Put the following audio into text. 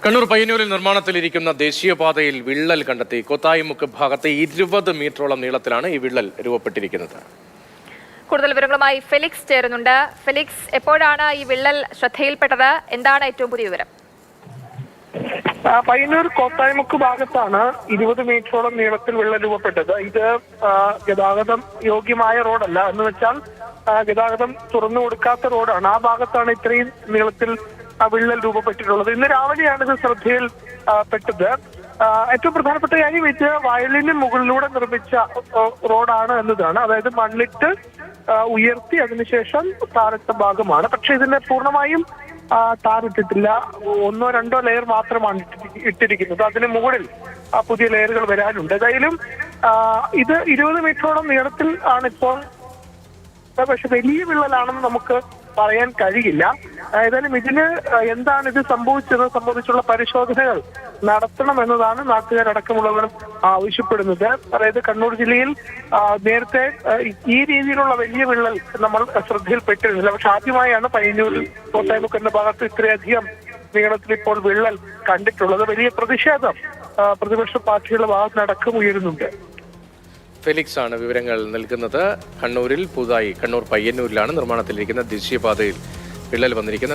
കണ്ണൂർ പയ്യന്നൂരിൽ നിർമ്മാണത്തിലിരിക്കുന്ന ദേശീയപാതയിൽ വിള്ളൽ കണ്ടെത്തി. കൊത്തായിമുക്ക് ഭാഗത്ത് 20 മീറ്ററോളം നീളത്തിലാണ് ഈ വിള്ളൽ രൂപപ്പെട്ടിരിക്കുന്നത്. കൂടുതൽ വിവരങ്ങളുമായി ഫെലിക്സ് ചേരുന്നുണ്ട്. ഫെലിക്സ്, എപ്പോഴാണ് ഈ വിള്ളൽ ശ്രദ്ധയിൽപ്പെട്ടത്? എന്താണ് ഏറ്റവും പുതിയ വിവരം? പയ്യന്നൂർ കോത്തായിമുക്ക് ഭാഗത്താണ് 20 മീറ്ററോളം നീളത്തിൽ വിള്ളൽ രൂപപ്പെട്ടത്. ഇത് ഗതാഗതം യോഗ്യമായ റോഡല്ല, എന്ന് വെച്ചാൽ ഗതാഗതം തുറന്നു കൊടുക്കാത്ത റോഡാണ്. ആ ഭാഗത്താണ് ഇത്രയും നീളത്തിൽ വിള്ളൽ രൂപപ്പെട്ടിട്ടുള്ളത്. ഇന്ന് രാവിലെയാണ് ഇത് ശ്രദ്ധയിൽ പെട്ടത്. ഏറ്റവും പ്രധാനപ്പെട്ട കാര്യം ഇത് വയലിന് മുകളിലൂടെ നിർമ്മിച്ച റോഡാണ് എന്നതാണ്. അതായത് മണ്ണിട്ട് ഉയർത്തി അതിനുശേഷം താറിട്ട ഭാഗമാണ്. പക്ഷെ ഇതിനെ പൂർണ്ണമായും താറിട്ടിട്ടില്ല. 1-2 ലെയർ മാത്രമാണ് ഇട്ടിരിക്കുന്നത്. അതിന് മുകളിൽ പുതിയ ലെയറുകൾ വരാനുണ്ട്. ഏതായാലും ഇത് 20 മീറ്ററോളം നീളത്തിൽ ആണിപ്പോൾ. പക്ഷെ വലിയ വിള്ളലാണെന്ന് നമുക്ക് പറയാൻ കഴിയില്ല. ഏതായാലും ഇതിന് എന്താണ് ഇത് സംബന്ധിച്ചുള്ള പരിശോധനകൾ നടത്തണം എന്നതാണ് നാട്ടുകാരടക്കമുള്ളവർ ആവശ്യപ്പെടുന്നത്. അതായത് കണ്ണൂർ ജില്ലയിൽ നേരത്തെ ഈ രീതിയിലുള്ള വലിയ വിള്ളൽ നമ്മൾ ശ്രദ്ധയിൽപ്പെട്ടിരുന്നില്ല. പക്ഷെ ആദ്യമായാണ് പയ്യന്നൂരിൽ കോത്തായിമുക്ക് എന്ന ഭാഗത്ത് ഇത്രയധികം നീളത്തിൽ ഇപ്പോൾ വിള്ളൽ കണ്ടിട്ടുള്ളത്. വലിയ പ്രതിഷേധം പ്രതിപക്ഷ പാർട്ടികളുടെ ഭാഗത്തിനടക്കം ഉയരുന്നുണ്ട്. ഫെലിക്സ് ആണ് വിവരങ്ങൾ നൽകുന്നത്. കണ്ണൂർ പയ്യന്നൂരിലാണ് നിർമ്മാണത്തിലിരിക്കുന്ന ദേശീയപാതയിൽ വിള്ളൽ വന്നിരിക്കുന്നത്.